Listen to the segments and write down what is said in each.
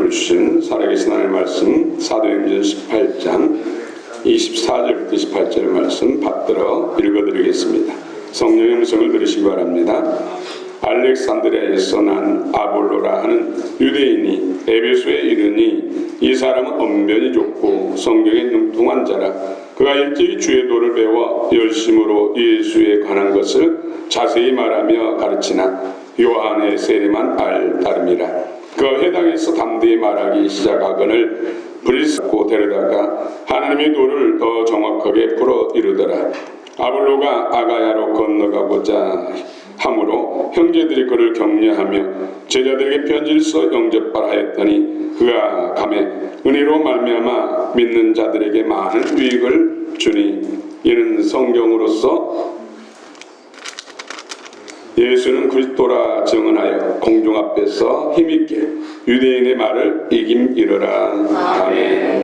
주신 살아계신 하나님의 말씀 사도행전 18장 24절부터 28절 말씀 받들어 읽어드리겠습니다. 성령의 음성을 들으시기 바랍니다. 알렉산드리아에서 난 아볼로라 하는 유대인이 에베소에 이르니 이 사람은 언변이 좁고 성경에 능통한 자라. 그가 일제히 주의 도를 배워 열심으로 예수에 관한 것을 자세히 말하며 가르치나 요한의 세례만 알 따름이라. 그가 회당에서 담대히 말하기 시작하거늘 불이 쏟고 데려다가 하나님의 도를 더 정확하게 풀어 이르더라. 아볼로가 아가야로 건너가고자 함으로 형제들이 그를 격려하며 제자들에게 편지를 써 영접하라 했더니 그가 감에 은혜로 말미암아 믿는 자들에게 많은 유익을 주니 이는 성경으로서 예수는 그리스도라 증언하여 공중 앞에서 힘있게 유대인의 말을 이김이러라. 아멘.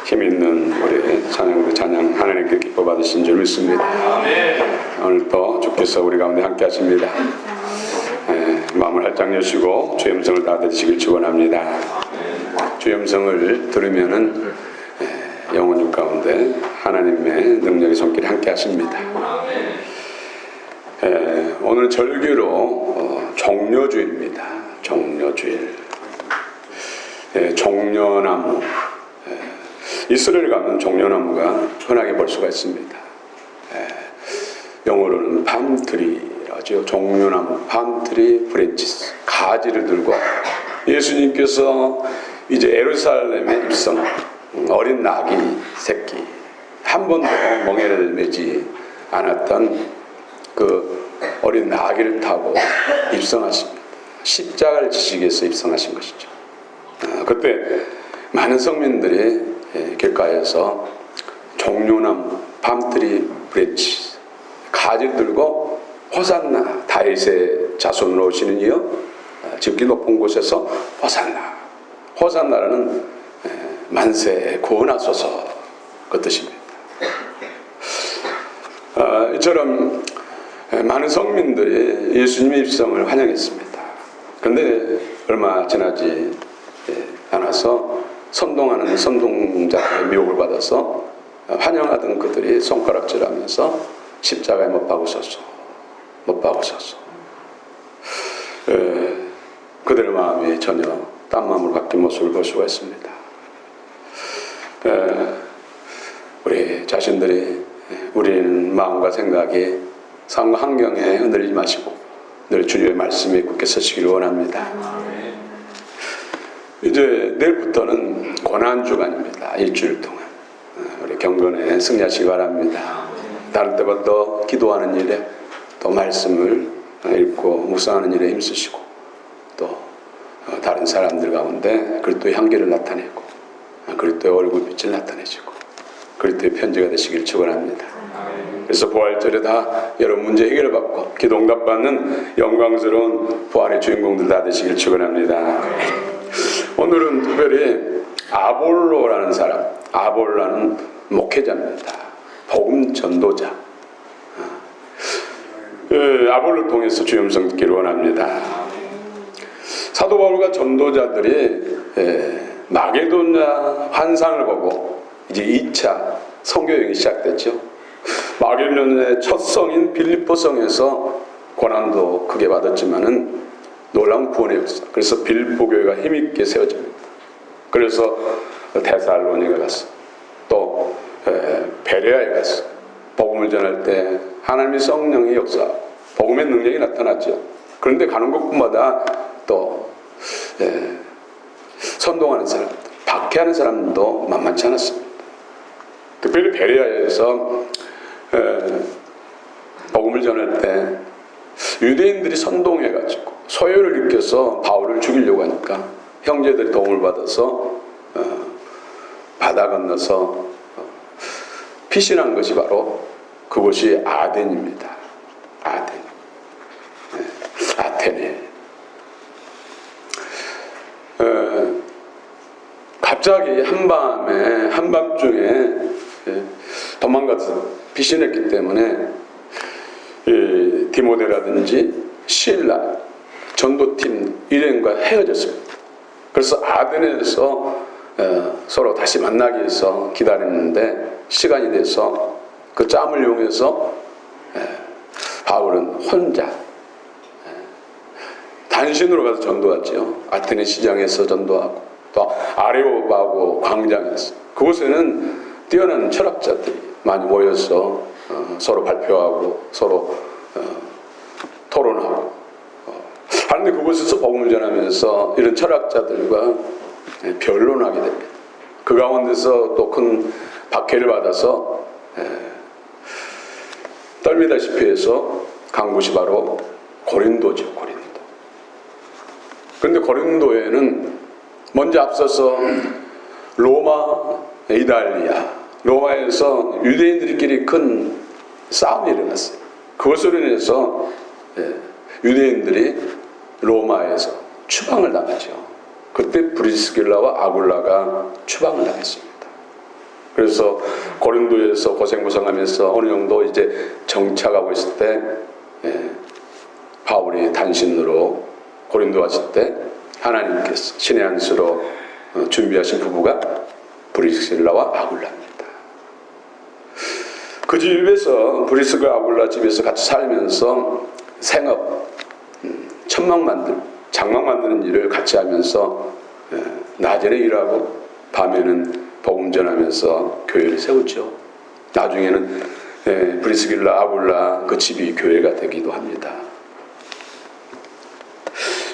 힘있는 우리 찬양 하나님께 기뻐 받으신 줄 믿습니다. 오늘도 주께서 우리 가운데 함께 하십니다. 마음을 활짝 여시고 주의 음성을 다 들으시길 축원합니다. 주의 음성을 들으면은 영혼 가운데 하나님의 능력의 손길이 함께 하십니다. 오늘 절기로 종려주일입니다. 종려주일. 종려나무. 이스라엘 가면 종려나무가 흔하게 볼 수가 있습니다. 영어로는 팜트리라죠. 종려나무, 팜트리 브랜치스. 가지를 들고 예수님께서 이제 예루살렘에 입성, 어린 나귀 새끼, 한 번도 멍에를 매지 않았던 그 어린 나귀를 타고 입성하십니다. 십자가를 지시기 위해서 입성하신 것이죠. 그때 많은 성민들이 길가에서 종려나무, 팜트리 브랜치, 가지를 들고 호산나, 다윗의 자손으로 오시는 이여 지극히 높은 곳에서 호산나. 호산나라는 만세 구원하소서 그 뜻입니다. 이처럼 많은 성민들이 예수님의 입성을 환영했습니다. 그런데 얼마 지나지 않아서 선동하는 선동자들의 미혹을 받아서 환영하던 그들이 손가락질하면서 십자가에 못 박으셨소. 그들의 마음이 전혀 딴 마음으로 바뀐 모습을 볼 수가 있습니다. 우리 자신들이 우리는 마음과 생각이 삶과 환경에 흔들리지 마시고 늘 주님의 말씀에 굳게 서시기를 원합니다. 이제 내일부터는 고난주간입니다. 일주일 동안 우리 경건에 승리하시기 바랍니다. 다른 때보다 더 기도하는 일에 또 말씀을 읽고 묵상하는 일에 힘쓰시고 또 다른 사람들 가운데 그리스도의 향기를 나타내고 그리스도의 얼굴빛을 나타내시고 그리스도의 편지가 되시길 축원합니다. 그래서 부활절에 다 여러 문제 해결을 받고 기도 응답받는 영광스러운 부활의 주인공들 다 되시길 축원합니다. 오늘은 특별히 아볼로라는 사람, 아볼로라는 목회자입니다. 복음 전도자. 아볼로를 통해서 주의 음성 듣기를 원합니다. 사도 바울과 전도자들이 마게도냐 환상을 보고 이제 2차 선교여행이 시작됐죠. 마게도냐의 첫 성인 빌립보 성에서 고난도 크게 받았지만은 놀라운 구원의 역사. 그래서 빌립보 교회가 힘있게 세워집니다. 그래서 데살로니가 갔어. 또 베레아에 갔어. 복음을 전할 때 하나님의 성령의 역사, 복음의 능력이 나타났죠. 그런데 가는 곳마다 또 선동하는 사람, 박해하는 사람도 만만치 않았습니다. 특별히 베레아에서 복음을 전할 때 유대인들이 선동해가지고 소요를 일으켜서 바울을 죽이려고 하니까 형제들이 도움을 받아서 바다 건너서 피신한 것이 바로 그곳이 아덴입니다. 아테네. 갑자기 한밤중에 도망가서 피신했기 때문에 디모데라든지 실라 전도팀 일행과 헤어졌습니다. 그래서 아덴에서 서로 다시 만나기 위해서 기다렸는데 시간이 돼서 그 짬을 이용해서 바울은 혼자 단신으로 가서 전도하죠. 아테네 시장에서 전도하고 또 아레오바고 광장에서 그곳에는 뛰어난 철학자들이 많이 모여서 서로 발표하고 서로 토론하고 그런데 그곳에서 복음을 전하면서 이런 철학자들과 변론하게 됩니다. 그 가운데서 또 큰 박해를 받아서 떨미다시피 해서 간 곳이 바로 고린도죠. 고린도. 그런데 고린도에는 먼저 앞서서 로마, 이탈리아, 로마에서 유대인들끼리 큰 싸움이 일어났어요. 그것으로 인해서 유대인들이 로마에서 추방을 당하죠. 그때 브리스길라와 아굴라가 추방을 당했습니다. 그래서 고린도에서 고생고생하면서 어느 정도 이제 정착하고 있을 때 바울이 단신으로 고린도 왔을 때 하나님께서 신의 안수로 준비하신 부부가 브리스길라와 아굴라입니다. 그 집에서 브리스가 아굴라 집에서 같이 살면서 생업, 장막 만드는 일을 같이 하면서 낮에는 일하고 밤에는 복음 전하면서 교회를 세웠죠. 나중에는 브리스길라 아굴라 그 집이 교회가 되기도 합니다.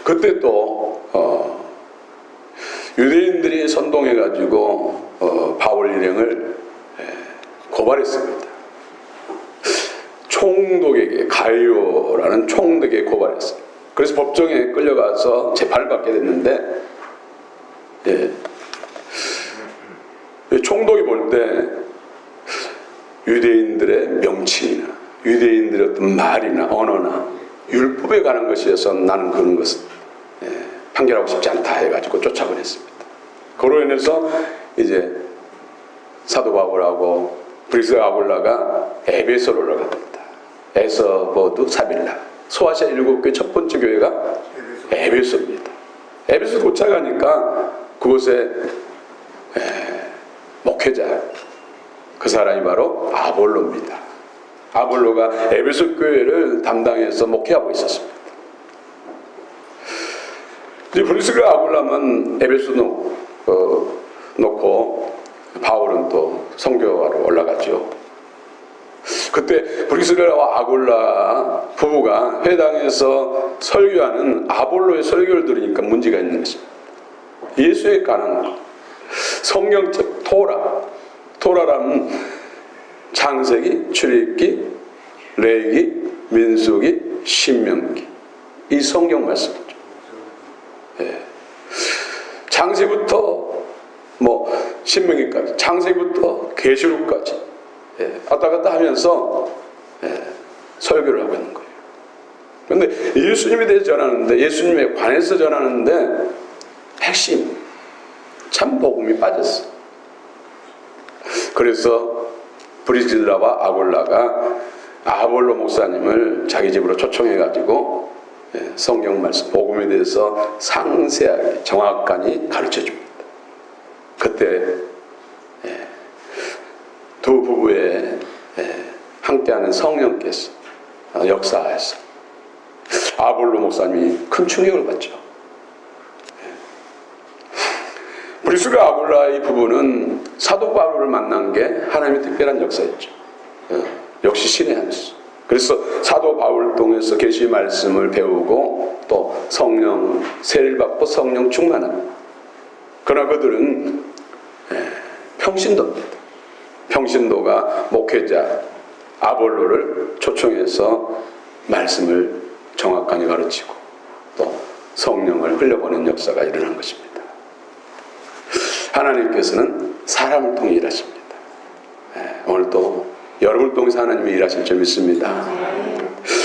그때 또 유대인들이 선동해가지고 바울 일행을 고발했습니다. 총독에게 가이오라는 총독에게 고발했어요. 그래서 법정에 끌려가서 재판을 받게 됐는데 총독이 볼 때 유대인들의 명칭이나 유대인들의 어떤 말이나 언어나 율법에 관한 것이어서 나는 그런 것은 판결하고 싶지 않다 해가지고 쫓아보냈습니다. 그로 인해서 이제 사도 바울하고 브리스 아굴라가 에베소로 올라갑니다. 에서버두 사빌라 소아시아 7교회 첫 번째 교회가 에베소입니다. 에베소 도착하니까 그곳에 목회자, 그 사람이 바로 아볼로입니다. 아볼로가 에베소 교회를 담당해서 목회하고 있었습니다. 이제 브리스가 아굴라면 에베소 놓고 바울은 또 선교하러 올라가죠. 그때 브리스가와 아굴라 부부가 회당에서 설교하는 아볼로의 설교를 들으니까 문제가 있는 것입니다. 예수에 관한 것, 성경책 토라라는 창세기, 출애굽기, 레위기, 민수기, 신명기, 이 성경 말씀이죠. 창세부터 신명기까지, 창세부부터 계시록까지 왔다 갔다 하면서 설교를 하고 있는 거예요. 그런데 예수님에 대해서 전하는데, 예수님에 관해서 전하는데 핵심, 참 복음이 빠졌어. 그래서 브리스길라와 아굴라가 아볼로 목사님을 자기 집으로 초청해가지고 성경 말씀, 복음에 대해서 상세하게 정확하게 가르쳐줍니다. 그때 두 부부의 함께하는 성령께서 역사해서 아볼로 목사님이 큰 충격을 받죠. 브리스가 아굴라의 부부는 사도 바울을 만난 게 하나님의 특별한 역사였죠. 역시 신의 한수. 그래서 사도 바울을 통해서 계시 말씀을 배우고 또 성령 세례를 받고 성령 충만한, 그러나 그들은 평신도입니다. 평신도가 목회자 아볼로를 초청해서 말씀을 정확하게 가르치고 또 성령을 흘려보낸 역사가 일어난 것입니다. 하나님께서는 사람을 통해 일하십니다. 오늘도 여러분을 통해서 하나님이 일하실 줄 믿습니다.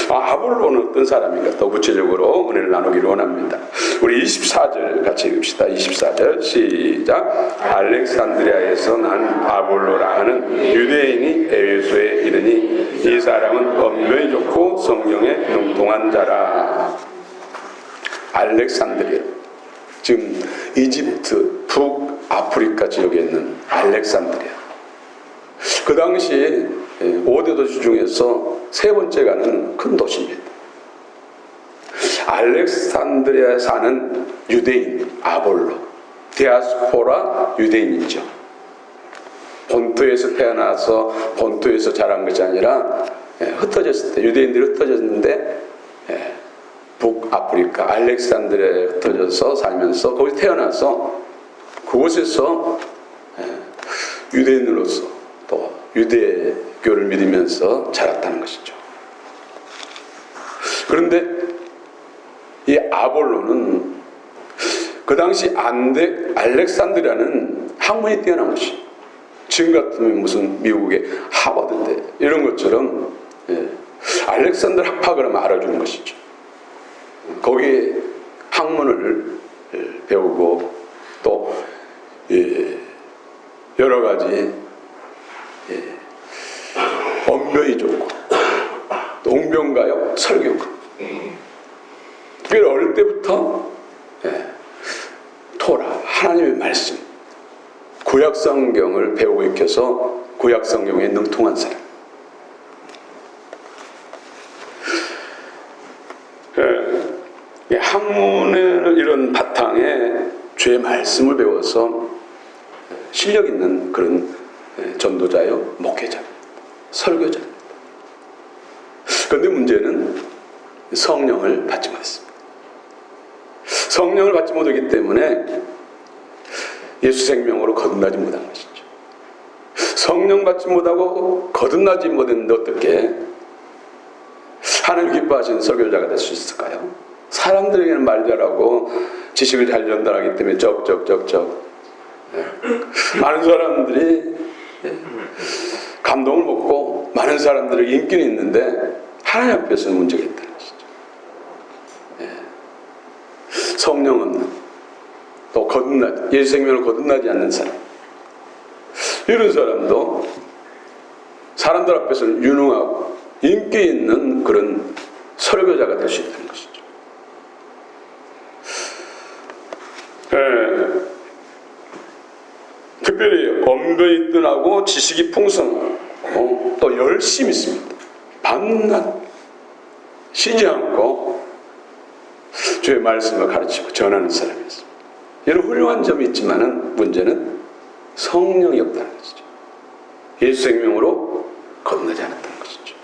아볼로는 어떤 사람인가 더 구체적으로 은혜를 나누기를 원합니다. 우리 24절 같이 읽읍시다. 24절 시작. 알렉산드리아에서 난 아볼로라 하는 유대인이 에베소에 이르니 이 사람은 언변이 좋고 성경에 능통한 자라. 알렉산드리아, 지금 이집트 북아프리카 지역에 있는 알렉산드리아, 그 당시 5대 도시 중에서 세 번째 가는 큰 도시입니다. 알렉산드리아에 사는 유대인 아볼로, 디아스포라 유대인이죠. 본토에서 태어나서 본토에서 자란 것이 아니라 흩어졌을 때, 유대인들이 흩어졌는데 북아프리카 알렉산드리아에 흩어져서 살면서 거기 태어나서 그곳에서 유대인으로서 또 유대교를 믿으면서 자랐다는 것이죠. 그런데 이 아볼로는 그 당시 알렉산드리아는 학문이 뛰어난 것이, 지금 같으면 무슨 미국의 하버드대 이런 것처럼 알렉산드리아 학파를 하면 알아주는 것이죠. 거기에 학문을 배우고 또 여러 가지 언변이 좋고 또 웅변가요, 설교가. 특별히 어릴 때부터 토라, 하나님의 말씀, 구약 성경을 배우고 익혀서 구약 성경에 능통한 사람. 학문의 이런 바탕에 주의 말씀을 배워서 실력 있는 그런 전도자요, 목회자, 설교자. 그런데 문제는 성령을 받지 못했습니다. 성령을 받지 못하기 때문에 예수 생명으로 거듭나지 못한 것이죠. 성령 받지 못하고 거듭나지 못했는데 어떻게 하나님 기뻐하시는 설교자가 될 수 있을까요? 사람들에게는 말 잘하고 지식을 잘 전달하기 때문에 많은 사람들이 감동을 먹고 많은 사람들에게 인기는 있는데 하나님 앞에서는 문제가 있다는 것이죠. 성령 없는, 또 예수 생명을 거듭나지 않는 사람, 이런 사람도 사람들 앞에서는 유능하고 인기 있는 그런 설교자가 될 수 있다는 것이죠. 특별히 언변이 뜬하고 지식이 풍성하고 또 열심히 있습니다. 밤낮 쉬지 않고 주의 말씀을 가르치고 전하는 사람이었습니다. 이런 훌륭한 점이 있지만은 문제는 성령이 없다는 것이죠. 예수 생명으로 건너지 않았다는 것이죠.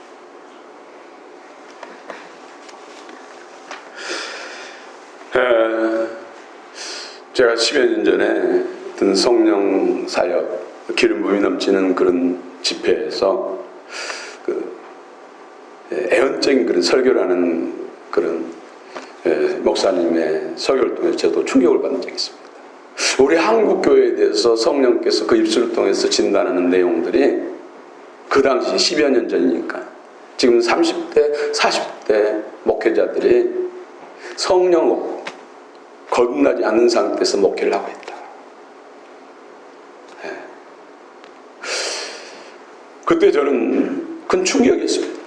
제가 10여 년 전에 어떤 성령 사역, 기름 부음이 넘치는 그런 집회에서 애언적인 그런 설교를 하는 그런 목사님의 설교를 통해서 저도 충격을 받은 적이 있습니다. 우리 한국 교회에 대해서 성령께서 그 입술을 통해서 진단하는 내용들이 그 당시 10여 년 전이니까 지금 30대, 40대 목회자들이 성령 없고 거듭나지 않는 상태에서 목회를 하고 있다. 그때 저는 큰 충격이었습니다.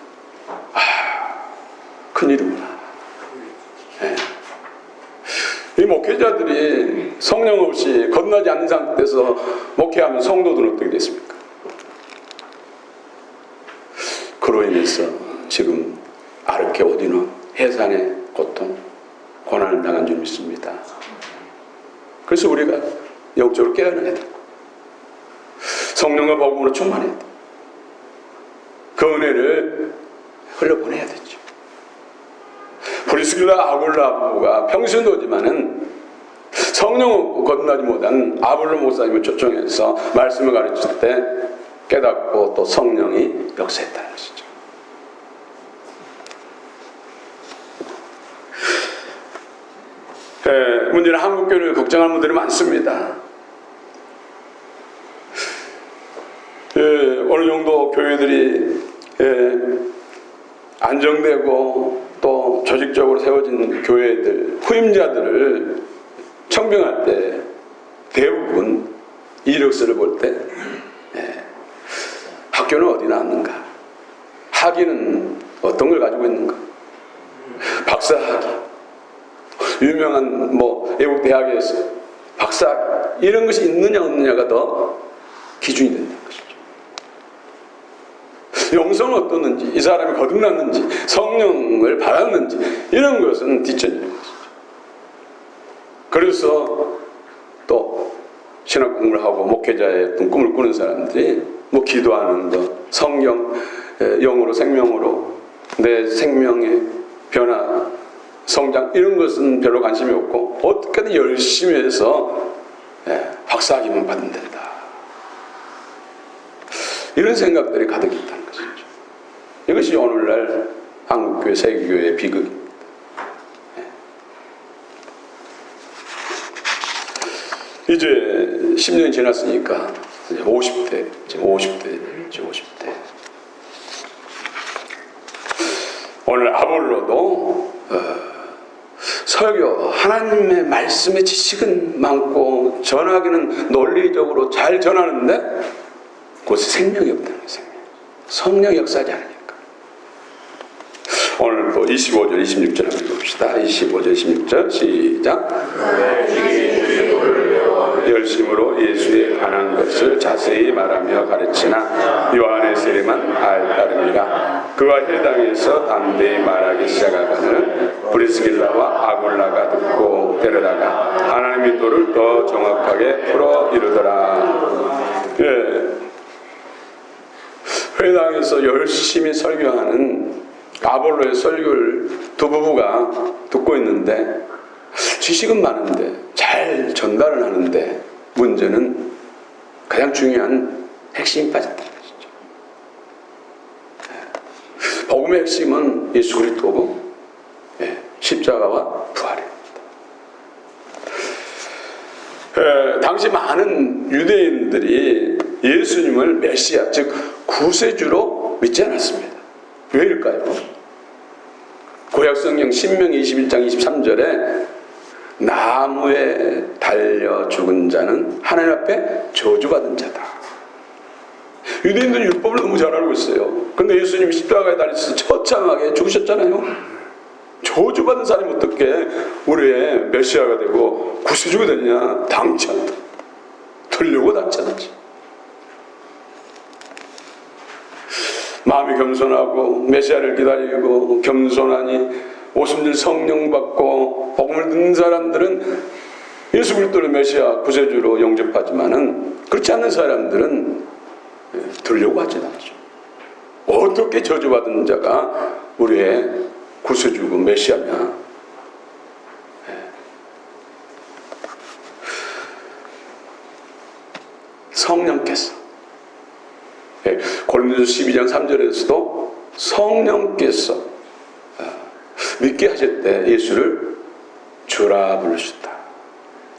큰일이구나. 이 목회자들이 성령 없이 거듭나지 않는 상태에서 목회하면 성도들은 어떻게 됐습니까? 그로 인해서 지금 아르케 오디노 해산의 고통, 고난을 당한 줄 믿습니다. 그래서 우리가 영적으로 깨어나야 되고 성령과 복음으로 충만해야 되고 그 은혜를 흘려보내야 되죠. 프리스길라 아굴라 부부가 평신도 오지만은 성령 거듭나지 못한 아볼로 목사님을 초청해서 말씀을 가르칠 때 깨닫고 또 성령이 역사했다는 것이죠. 문제는 한국교회를 걱정하는 분들이 많습니다. 어느 정도 교회들이 안정되고 또 조직적으로 세워진 교회들, 후임자들을 청빙할 때 대부분 이력서를 볼 때 학교는 어디 나왔는가, 학위는 어떤 걸 가지고 있는가, 박사학위, 유명한 외국 대학에서 박사 이런 것이 있느냐 없느냐가 더 기준이 된다는 것이죠. 영성은 어떻는지, 이 사람이 거듭났는지, 성령을 받았는지 이런 것은 뒷전인 것이죠. 그래서 또 신학 공부를 하고 목회자의 어떤 꿈을 꾸는 사람들이 기도하는 것, 성경, 영으로 생명으로 내 생명의 변화, 성장 이런 것은 별로 관심이 없고 어떻게든 열심히 해서 박사학위만 받으면 된다. 이런 생각들이 가득 있다는 것이죠. 이것이 오늘날 한국교회, 세계교회의 비극입니다. 이제 10년이 지났으니까 이제 50대, 지금 50대. 오늘 아볼로도 설교, 하나님의 말씀의 지식은 많고 전하기는 논리적으로 잘 전하는데 그것이 생명이 없다는 거예요. 성령 역사하지 않으니까. 오늘 또 25절, 26절 한번 봅시다. 25절, 26절 시작. 열심으로 예수에 관한 것을 자세히 말하며 가르치나 요한의 세례만 알따름이라. 그와 회당에서 담대히 말하기 시작하거늘 브리스길라와 아굴라가 듣고 데려다가 하나님의 도를 더 정확하게 풀어 이르더라. 회당에서 열심히 설교하는 아볼로의 설교를 두 부부가 듣고 있는데 지식은 많은데 잘 전달을 하는데 문제는 가장 중요한 핵심이 빠졌다는 것이죠. 복음의 핵심은 예수 그리스도고 십자가와 부활입니다. 당시 많은 유대인들이 예수님을 메시아, 즉 구세주로 믿지 않았습니다. 왜일까요? 구약성경 신명기 21장 23절에 나무에 달려 죽은 자는 하나님 앞에 저주받은 자다. 유대인들은 율법을 너무 잘 알고 있어요. 근데 예수님이 십자가에 달리셔서 처참하게 죽으셨잖아요. 저주받은 사람이 어떻게 우리의 메시아가 되고 구세주가 되냐? 당치 않다. 들려고 닿잖아지. 마음이 겸손하고 메시아를 기다리고 겸손하니 오순절 성령 받고 복음을 듣는 사람들은 예수 그리스도를 메시아 구세주로 영접하지만은 그렇지 않는 사람들은 들려고 하지 않죠. 어떻게 저주받은 자가 우리의 구세주고 메시아냐? 성령께서 고린도서 12장 3절에서도 성령께서 믿게 하실 때 예수를 주라 부르셨다.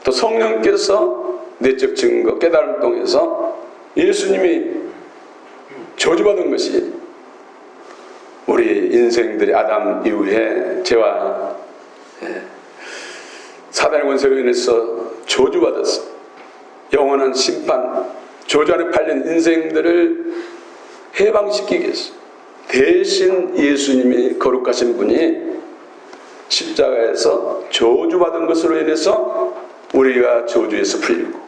또 성령께서 내적 증거 깨달음 통해서 예수님이 저주받은 것이 우리 인생들이 아담 이후에 죄와 사단의 권세로 인해서 저주받았어. 영원한 심판, 저주 안에 팔린 인생들을 해방시키기 위해서 대신 예수님이 거룩하신 분이 십자가에서 저주받은 것으로 인해서 우리가 저주에서 풀리고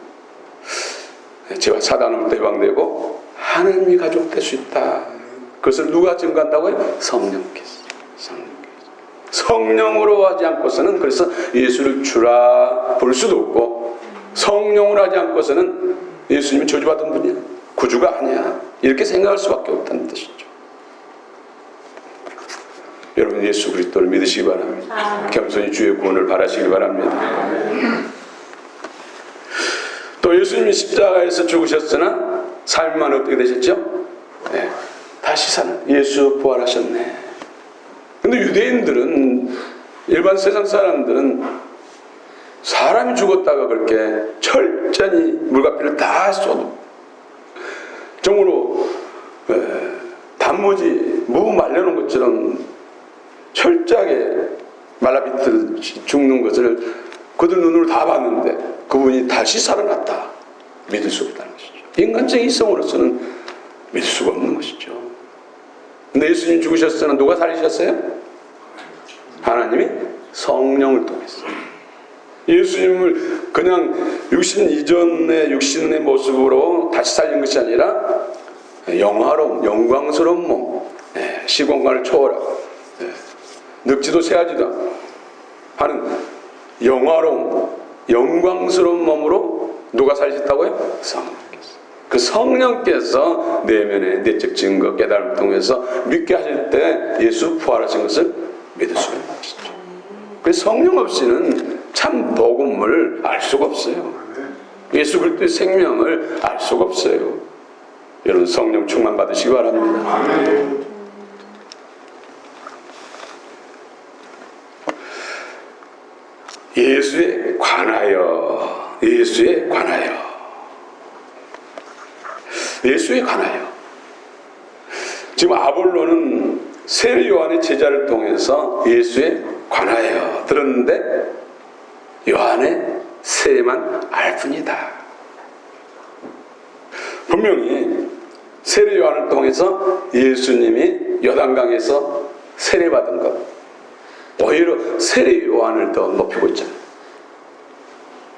죄와 사단으로부터 해방되고 하나님이 가족될 수 있다. 그것을 누가 증거한다고요? 성령께서. 성령으로 하지 않고서는 그래서 예수를 주라 부를 수도 없고 성령으로 하지 않고서는 예수님은 저주받은 분이야. 구주가 아니야. 이렇게 생각할 수밖에 없다는 뜻이죠. 여러분 예수 그리스도를 믿으시기 바랍니다. 겸손히 주의 구원을 바라시기 바랍니다. 또 예수님이 십자가에서 죽으셨으나 삶만 어떻게 되셨죠? 네. 다시 사는 예수 부활하셨네. 근데 유대인들은 일반 세상 사람들은 사람이 죽었다가 그렇게 철저히 물과피를 다 쏟고 정으로 단무지 무 말려놓은 것처럼 철저하게 말라비틀 죽는 것을 그들 눈으로 다 봤는데 그분이 다시 살아났다. 믿을 수 없다는 것이죠. 인간적인 이성으로서는 믿을 수가 없는 것이죠. 근데 예수님 죽으셨으나 누가 살리셨어요? 하나님이 성령을 통해서. 예수님을 그냥 육신 이전의 육신의 모습으로 다시 살린 것이 아니라 영화로운 영광스러운 몸, 시공간을 초월하고 늙지도 새하지도 하는 영화로운 영광스러운 몸으로 누가 살리셨다고요? 성령께서. 그 성령께서 내면의 내적 증거 깨달음을 통해서 믿게 하실 때 예수 부활하신 것을 믿을 수가 있는 것이죠. 그래서 성령 없이는 참 복음을 알 수가 없어요. 예수 그리스도의 생명을 알 수가 없어요. 여러분 성령 충만 받으시기 바랍니다. 예수에 관하여 지금 아볼로는 세례 요한의 제자를 통해서 예수에 관하여 들었는데 요한의 세례만 알 뿐이다. 분명히 세례 요한을 통해서 예수님이 요단강에서 세례받은 것, 오히려 세례 요한을 더 높이고 있잖아요.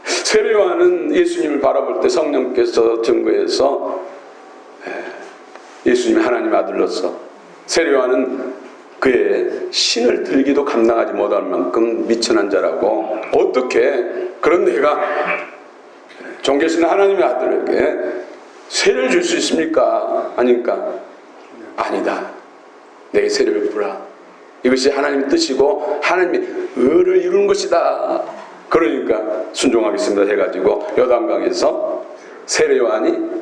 세례 요한은 예수님을 바라볼 때 성령께서 증거해서 예수님이 하나님의 아들로서, 세례 요한은 그의 신을 들기도 감당하지 못할 만큼 미천한 자라고 어떻게 그런 내가 존귀하신 하나님의 아들에게 세례를 줄 수 있습니까? 아니까 아니다. 내게 세례를 베푸라. 이것이 하나님의 뜻이고 하나님의 의를 이루는 것이다. 그러니까 순종하겠습니다 해가지고 요단강에서 세례 요한이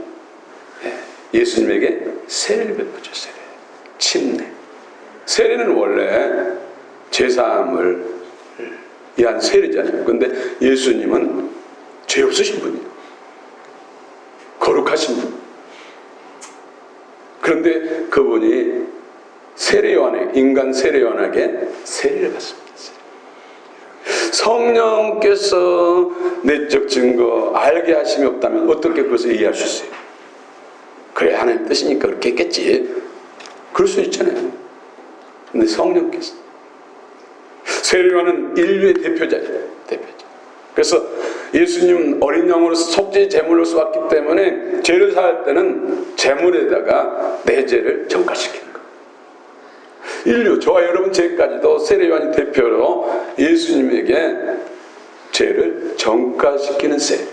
예수님에게 세례를 베푸죠. 세례. 침례. 세례는 원래 죄사함을 위한 세례잖아요. 그런데 예수님은 죄 없으신 분이에요. 거룩하신 분. 그런데 그분이 세례 요한에게, 인간 세례 요한에게 세례를 받습니다. 성령께서 내적 증거 알게 하심이 없다면 어떻게 그것을 이해할 수 있어요? 그래 하나님 뜻이니까 그렇게 했겠지. 그럴 수 있잖아요. 근데 성령께서, 세례 요한은 인류의 대표자예요. 대표자. 그래서 예수님은 어린 양으로 속죄 제물로 쏘았기 때문에 죄를 사할 때는 제물에다가 내 죄를 전가시키는 거예요. 인류, 저와 여러분 죄까지도 세례요한이 대표로 예수님에게 죄를 전가시키는 세례.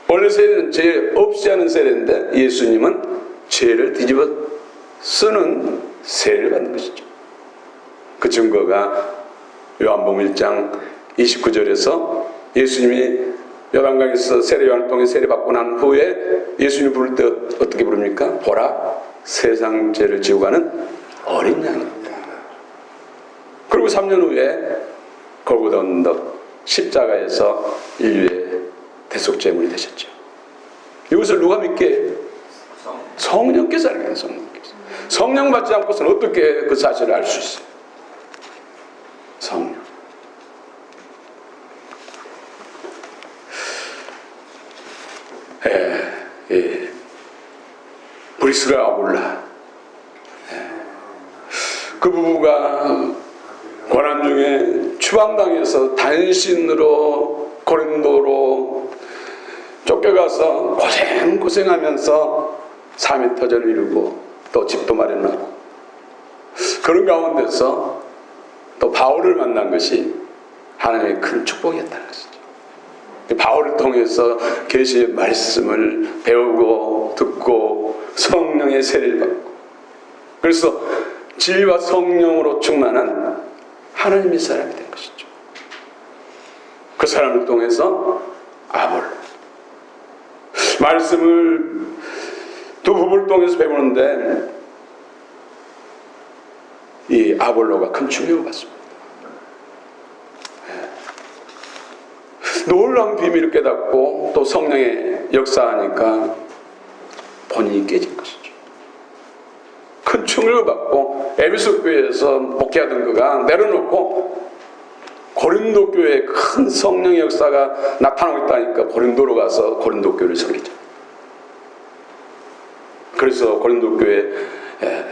원래 세례는 죄 없이 하는 세례인데 예수님은 죄를 뒤집어 쓰는 세례를 받는 것이죠. 그 증거가 요한복음 1장 29절에서 예수님이 요단강에서 세례요한을 통해 세례받고 난 후에 예수님 부를 때 어떻게 부릅니까? 보라, 세상 죄를 지고 가는 어린 양입니다. 그리고 3년 후에 골고다 언덕 십자가에서 인류의 대속제물이 되셨죠. 이것을 누가 믿게 해요? 성령께서 알게 해요. 성령 받지 않고서는 어떻게 그 사실을 알 수 있어요? 성령. 브리스가 아굴라. 그 부부가 고난 중에 추방당해서 단신으로 고린도로 쫓겨가서 고생하면서 4m전을 이루고 또 집도 마련하고 그런 가운데서 또 바울을 만난 것이 하나님의 큰 축복이었다는 것이죠. 바울을 통해서 계시의 말씀을 배우고 듣고 성령의 세례를 받고 그래서 진리와 성령으로 충만한 하나님의 사람이 된 것이죠. 그 사람을 통해서 아볼로 말씀을 두 부부를 통해서 배우는데 이 아볼로가 큰 충격을 받습니다. 놀라운 비밀을 깨닫고 또 성령의 역사하니까 본인이 깨진 것이죠. 큰 충격을 받고 에베소 교회에서 목회하던 그가 내려놓고 고린도 교회에 큰 성령의 역사가 나타나고 있다니까 고린도로 가서 고린도 교회를 섬기죠. 그래서 고린도 교회에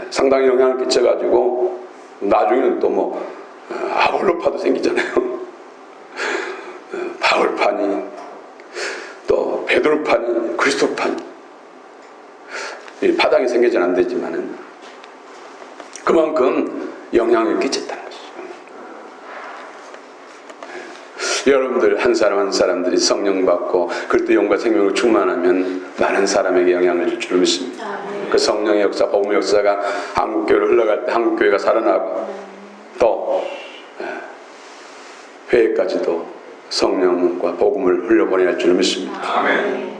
상당히 영향을 끼쳐가지고 나중에는 또 뭐 아볼로파도 생기잖아요. 바울파니 또 베드로파니 그리스도파니 이 파당이 생겨서는 안 되지만은 그만큼 영향을 끼쳤다는 것이죠. 여러분들 한 사람 한 사람들이 성령 받고 그때 영과 생명으로 충만하면 많은 사람에게 영향을 줄 줄 믿습니다. 그 성령의 역사, 복음의 역사가 한국교회로 흘러갈 때 한국교회가 살아나고 또 회에까지도 성령과 복음을 흘려보내야 할 줄 믿습니다. 아멘.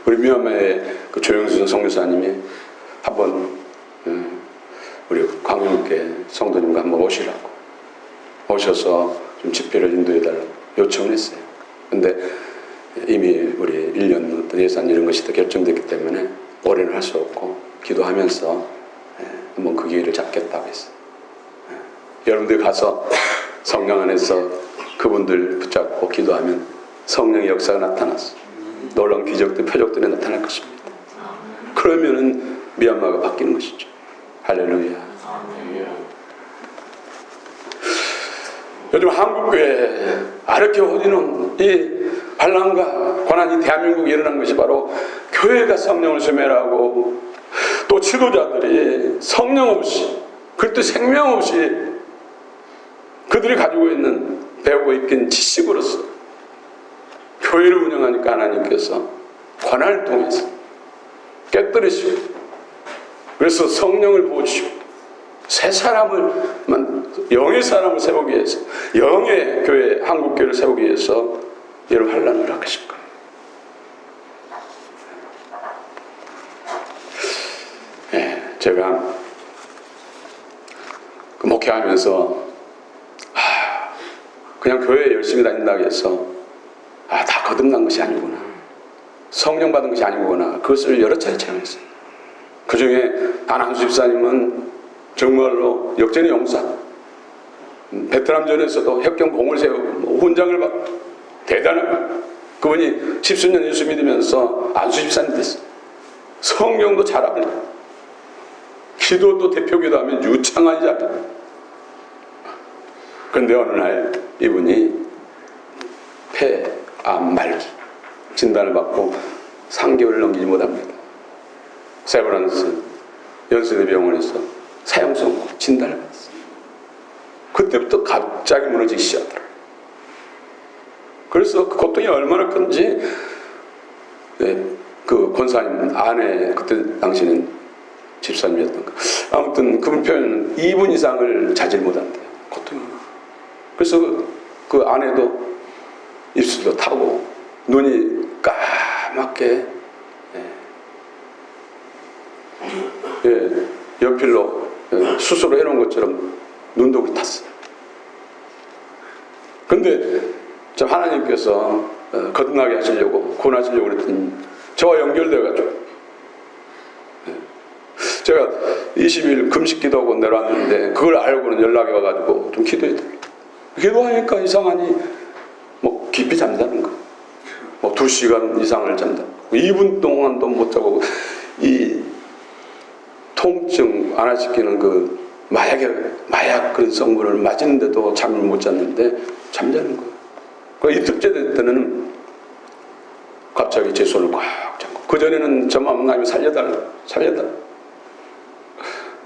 우리 미얀마의 그 조영순 선교사님이 한번 우리 광명교회 성도님과 한번 오시라고 오셔서 좀 집회를 인도해달라고 요청을 했어요. 근데 이미 우리 1년 어떤 예산 이런 것이 다 결정됐기 때문에 올해는 할 수 없고 기도하면서 한번 그 기회를 잡겠다고 했어요. 여러분들 가서 성령 안에서 그분들 붙잡고 기도하면 성령의 역사가 나타났어. 놀라운 기적들, 표적들이 나타날 것입니다. 그러면은 미얀마가 바뀌는 것이죠. 할렐루야. 요즘 한국교회 아르케 호디는 이 반란과 고난이 대한민국에 일어난 것이 바로 교회가 성령을 소멸하고 또 지도자들이 성령 없이 그것도 생명 없이 그들이 가지고 있는 배우고 있긴 지식으로서 교회를 운영하니까 하나님께서 권한을 통해서 깨뜨리시고 그래서 성령을 부어주시고 새 사람을 영의 사람을 세우기 위해서 영의 교회 한국교회를 세우기 위해서 이런 환란을 허락하실 거예요. 제가 그 목회하면서 그냥 교회에 열심히 다닌다고 해서 다 거듭난 것이 아니구나, 성령 받은 것이 아니구나, 그것을 여러 차례 체험했어요. 그 중에 안한수 집사님은 정말로 역전의 용사, 베트남전에서도 핵경공을 세우고 훈장을 받고 대단한 그분이 10수년 예수 믿으면서 안수 집사님 됐어요. 성경도 잘 알아요. 기도도 대표기도 하면 유창하지 않아요. 그런데 어느 날 이분이 폐 암 말기 진단을 받고 3개월을 넘기지 못합니다. 세브란스 연세대 병원에서 사형선고 진단을 받았어요. 그때부터 갑자기 무너지기 시작하더라고요. 그래서 그 고통이 얼마나 큰지 그 권사님 아내, 그때 당시는 집사님이었던 거, 아무튼 그분 표현은 2분 이상을 자질 못한대요. 고통이. 그래서 그 아내도 입술도 타고 눈이 까맣게 연필로 수술을 해놓은 것처럼 눈독이 탔어요. 근데 참 하나님께서 거듭나게 하시려고 구원하시려고 그랬더니 저와 연결돼가지고 제가 20일 금식 기도하고 내려왔는데 그걸 알고는 연락이 와가지고 좀 기도해야 돼. 기도하니까 이상하니 뭐 깊이 잠자는 거, 뭐 2시간 이상을 잠자, 2분 동안도 못 자고 이 통증 완화시키는 그 마약 그런 성분을 맞이는데도 잠을 못 잤는데 잠자는 거예요. 그 이틀째 될 때는 갑자기 제 손을 꽉 잡고, 그전에는 저만 만나면 살려달라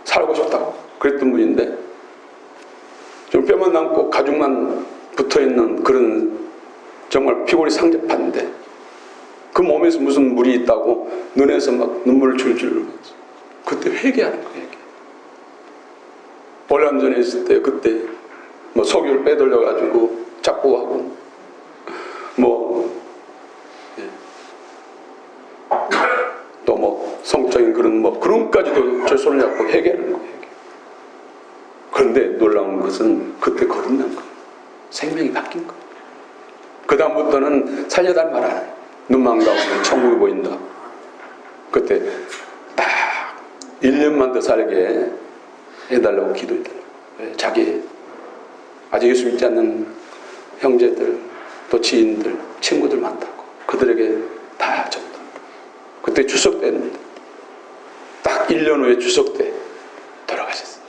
살고 싶다고 그랬던 분인데 좀 뼈만 남고 가죽만 붙어있는 그런 정말 피골이 상접한데 그 몸에서 무슨 물이 있다고 눈에서 막 눈물을 줄줄 흘렸어요. 그때 회개하는 거예요. 회개. 월남전에 있을 때 그때 뭐 석유를 빼돌려가지고 작고하고 또 뭐 성적인 그런 것까지도 제 손을 잡고 회개하는 거예요. 그런데 놀라운 것은 그때 거듭난 거예요. 생명이 바뀐 거예요. 그 다음부터는 살려달 말 안 해요. 눈만 감으면 천국이 보인다. 그때 딱 1년만 더 살게 해달라고 기도해달라고. 자기 아직 예수 믿지 않는 형제들, 또 지인들, 친구들 많다고 그들에게 다 전다. 그때 추석 때입니다. 딱 1년 후에 추석 때 돌아가셨어요.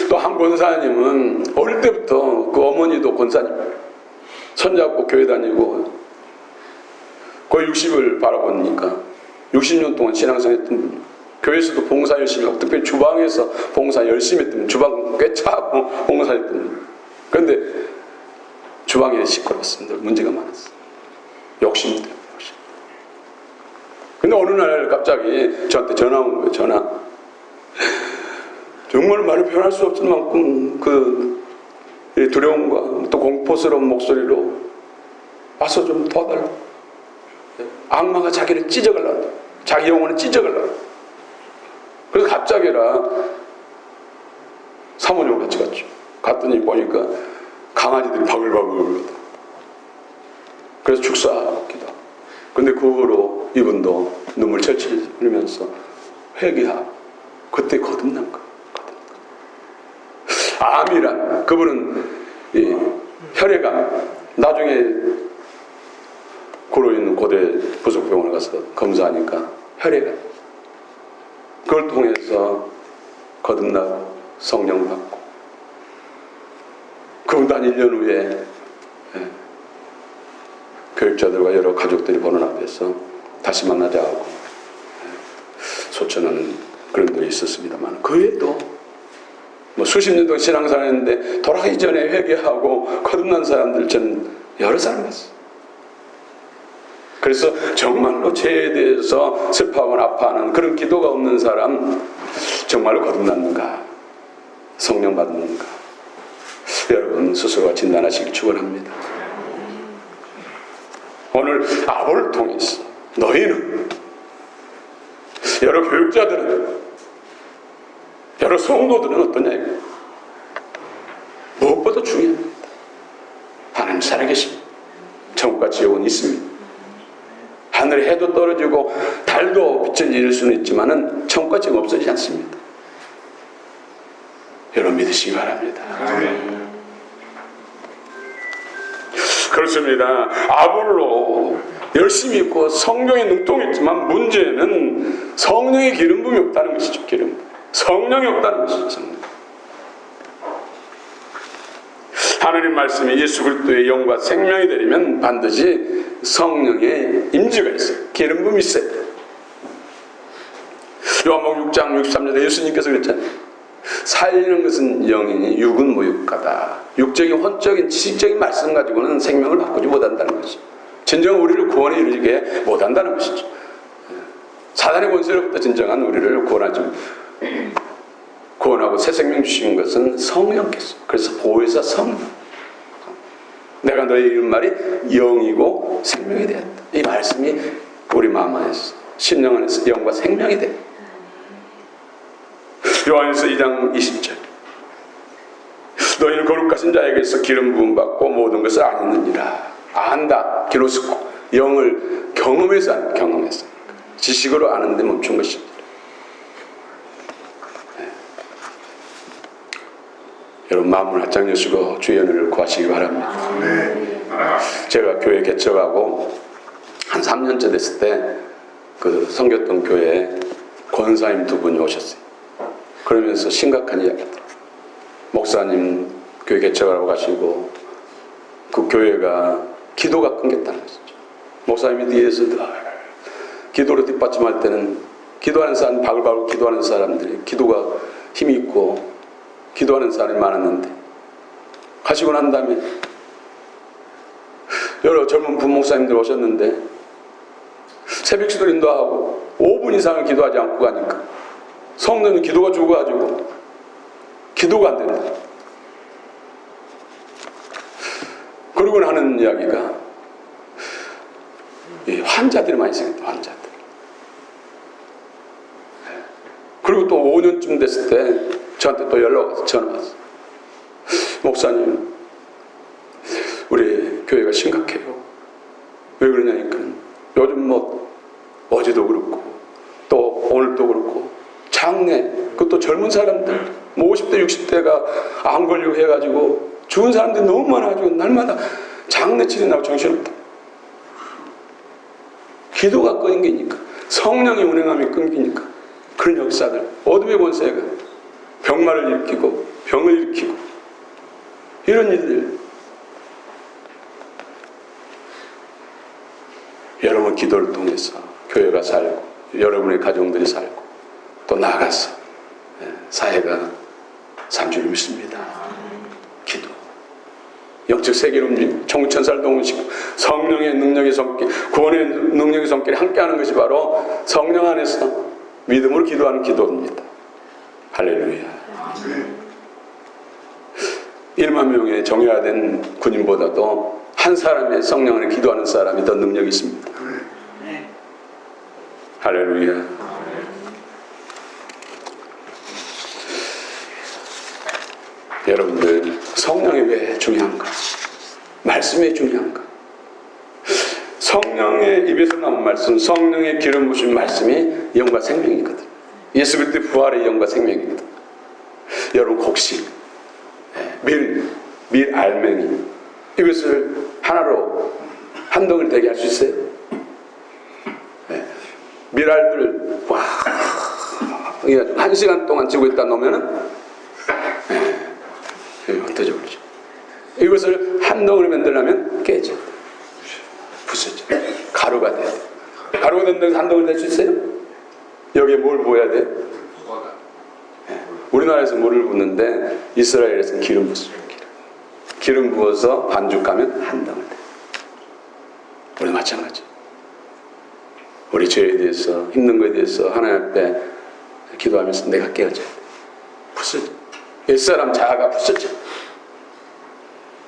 또 한 권사님은 어릴 때부터 그 어머니도 권사님 손잡고 교회 다니고 거의 60을 바라보니까 60년 동안 신앙생활 했던 분이에요. 교회에서도 봉사 열심히 하고 특별히 주방에서 봉사 열심히 했던 분, 주방 꿰차고 봉사했던 분. 그런데 주방에 시끄러웠습니다. 문제가 많았어요. 욕심 때문에. 근데 어느 날 갑자기 저한테 전화 온 거예요. 전화. 정말 말을 표현할 수 없을 만큼 그 두려움과 또 공포스러운 목소리로 와서 좀 도와달라. 악마가 자기를 찢어가려고, 자기 영혼을 찢어가려고. 그래서 갑자기라 사모님을 같이 갔죠. 갔더니 보니까 강아지들이 바글바글. 그래서 축사하고 기도. 근데 그 후로 이분도 눈물 철철 흘리면서 회개하고 그때 거듭난 거예요. 암이란, 그분은 이 혈액암, 나중에 구로 있는 고대 부속병원에 가서 검사하니까 혈액암, 그걸 통해서 거듭나고 성령 받고, 그분도 한 1년 후에 교육자들과 여러 가족들이 보는 앞에서 다시 만나자고 소천하는 그런 일이 있었습니다만, 그 외에도 뭐 수십 년 동안 신앙생활 했는데 돌아가기 전에 회개하고 거듭난 사람들 저는 여러 사람 봤어요. 그래서 정말로 죄에 대해서 슬퍼하고 아파하는 그런 기도가 없는 사람 정말로 거듭났는가, 성령 받는가, 여러분 스스로가 진단하시길 축원합니다. 오늘 아보를 통해서 너희는, 여러 교육자들은, 여러 성도들은 어떠냐 이거. 무엇보다 중요합니다. 하나님 살아계십니다. 천국과 지옥은 있습니다. 하늘에 해도 떨어지고 달도 빛을 잃을 수는 있지만은 천국과 지옥은 없어지지 않습니다. 여러분 믿으시기 바랍니다. 그렇습니다. 아볼로 열심히 있고 성령의 능통했지만 문제는 성령의 기름 부음이 없다는 것이죠. 성령이 없다는 것이죠. 성령. 하나님 말씀이 예수 그리스도의 영과 생명이 되려면 반드시 성령의 임재가 있어요. 기름 부음이 있어야 돼요. 요한복음 6장 63절에 예수님께서 그랬잖아요. 살리는 것은 영이니 육은 무육하다. 육적인 혼적인 지식적인 말씀 가지고는 생명을 바꾸지 못한다는 것이죠. 진정 우리를 구원에 이르게 못한다는 것이죠. 사단의 권세로부터 진정한 우리를 구원하고 새 생명 주신 것은 성령께서. 그래서 보혜사 성령. 내가 너의 이런 말이 영이고 생명이 되었다. 이 말씀이 우리 마음 안에서, 심령 안에서 영과 생명이 돼. 요한일서 2장 20절. 너희는 거룩하신 자에게서 기름 부음 받고 모든 것을 아느니라. 안다. 기로스코. 영을 경험해서 아는, 경험해서. 지식으로 아는데 멈춘 것입니다. 네. 여러분 마음을 활짝 여시고 주의 은혜를 구하시기 바랍니다. 제가 교회 개척하고 한 3년째 됐을 때 그 섬겼던 교회에 권사님 두 분이 오셨어요. 그러면서 심각한 이야기들. 목사님 교회 개척하라고 가시고 그 교회가 기도가 끊겼다는 것이죠. 목사님이 뒤에서 기도로 뒷받침할 때는 기도하는 사람, 바글바글 기도하는 사람들이 기도가 힘이 있고 기도하는 사람이 많았는데 가시고 난 다음에 여러 젊은 부목사님들 오셨는데 새벽 기도 인도하고 5분 이상을 기도하지 않고 가니까 성도는 기도가 죽어가지고 기도가 안 된다. 그러고 하는 이야기가 환자들이 많이 생겼다. 환자들. 그리고 또 5년쯤 됐을 때 저한테 또 연락 와서 전화 왔어. 목사님, 우리 교회가 심각해요. 왜 그러냐니까 요즘 어제도 그렇고 또 오늘도 그렇고 장례, 그것도 젊은 사람들 50대 60대가 암 걸리고 해가지고 죽은 사람들이 너무 많아가지고 날마다 장례치레 나고 정신없다. 기도가 끊기니까, 성령의 운행함이 끊기니까 그런 역사들, 어둠의 권세가 병마를 일으키고 병을 일으키고 이런 일들. 여러분 기도를 통해서 교회가 살고 여러분의 가정들이 살고 또 나아가서 사회가 산 줄 믿습니다. 기도. 영적 세계로 움직이고 천국천사를 동원시키고 성령의 능력의 손길, 구원의 능력의 손길이 함께하는 것이 바로 성령 안에서 믿음으로 기도하는 기도입니다. 할렐루야. 1만 명의 정예화된 군인보다도 한 사람의 성령 안에 기도하는 사람이 더 능력이 있습니다. 할렐루야. 여러분들 성령이 왜 중요한가? 말씀이 중요한가? 성령의 입에서 나온 말씀, 성령의 기름 부으신 말씀이 영과 생명이거든. 예수 그리스도의 부활의 영과 생명이거든. 여러분 혹시 밀 알맹이 이것을 하나로 한 덩을 되게 할 수 있어요? 밀알들을 한 시간 동안 지구에다 놓으면은 흩어져 버리죠. 이것을 한 덩어리 만들려면 깨져, 부서져, 가루가 돼야 돼. 가루가 된다고 한 덩어리 될 수 있어요? 여기에 뭘 부어야 돼? 우리나라에서 물을 붓는데 이스라엘에서는 기름 붓어요. 기름 부어서 반죽하면 한 덩어리 돼. 우리 마찬가지. 우리 죄에 대해서, 힘든 것에 대해서 하나님 앞에 기도하면서 내가 깨어져야 돼. 부서져. 옛사람 자아가 부서져.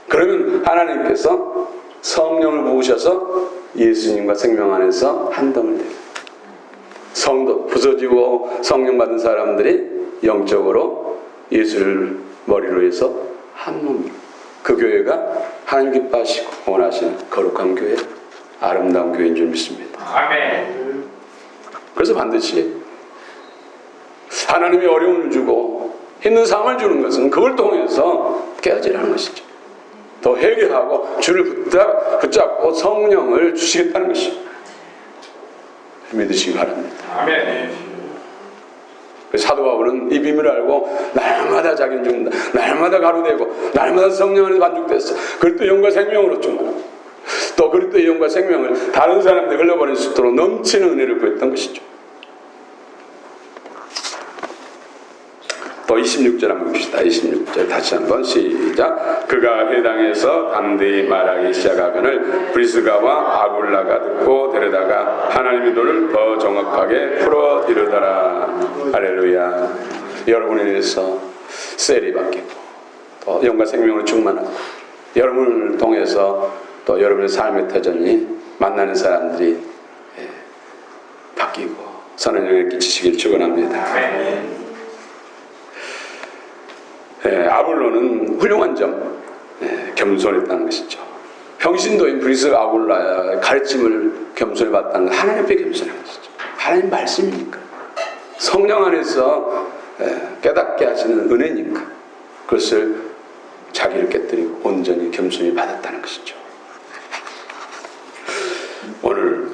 그러면 하나님께서 성령을 부으셔서 예수님과 생명 안에서 한 덩을 돼요. 성도, 부서지고 성령 받은 사람들이 영적으로 예수를 머리로 해서 한 몸. 그 교회가 하나님 기뻐하시고 원하시는 거룩한 교회, 아름다운 교회인 줄 믿습니다. 아멘. 그래서 반드시 하나님이 어려움을 주고 힘든 상황을 주는 것은 그걸 통해서 깨어지라는 것이죠. 더 회개하고 주를 붙잡고 성령을 주시겠다는 것이죠. 믿으시기 바랍니다. 아멘. 사도 바울은 이 비밀을 알고 날마다 자기는 죽는다, 날마다 가루되고 날마다 성령 안에 반죽됐어. 그리스도의 영과 생명으로 충만하고 또 그리스도의 영과 생명을 다른 사람들 흘려보낼 수 있도록 넘치는 은혜를 구했던 것이죠. 또 26절 한번 봅시다. 26절 다시 한번 시작. 그가 회당에서 담대히 말하기 시작하거늘 브리스가와 아굴라가 듣고 데려다가 하나님의 도를 더 정확하게 풀어 이르더라. 할렐루야. 여러분에 대해서 셀이 바뀌고 또 영과 생명으로 충만하고 여러분을 통해서 또 여러분의 삶의 터전이 만나는 사람들이 바뀌고 선한 영향을 끼치시길 축원합니다. 아볼로는 훌륭한 점, 겸손했다는 것이죠. 평신도인 브리스 아굴라의 가르침을 겸손히 받다는 건 하나님 앞에 겸손한 것이죠. 하나님 말씀이니까, 성령 안에서 깨닫게 하시는 은혜니까 그것을 자기를 깨뜨리고 온전히 겸손히 받았다는 것이죠. 오늘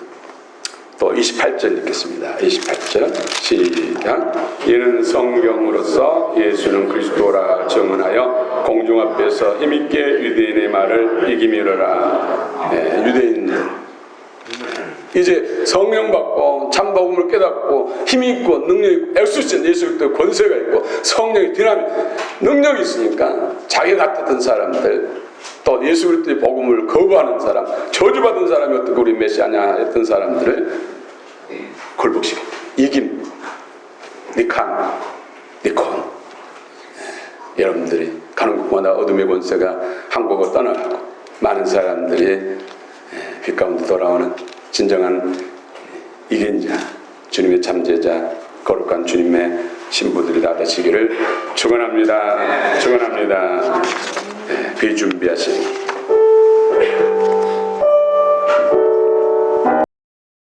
또 28절 읽겠습니다. 28절 시작. 이는 성경으로서 예수는 그리스도라 증언하여 공중 앞에서 힘있게 유대인의 말을 이기미르라. 유대인들 이제 성령 받고 참 복음을 깨닫고 힘이 있고 능력이 있고 엑소신 예수 그리스도의 권세가 있고 성령의 디나믹 능력이 있으니까 자기 같았던 사람들 또 예수 그리스도의 복음을 거부하는 사람, 저주받은 사람이 어떻게 우리 메시아냐 했던 사람들을 굴복시켜 이김, 니칸, 니콘. 여러분들이 가는 곳마다 어둠의 권세가 한국을 떠나가고 많은 사람들이 빛 가운데 돌아오는 진정한 이긴 자, 주님의 참제자, 거룩한 주님의 신부들이 다 되시기를 축원합니다. 축원합니다. 귀 준비하시고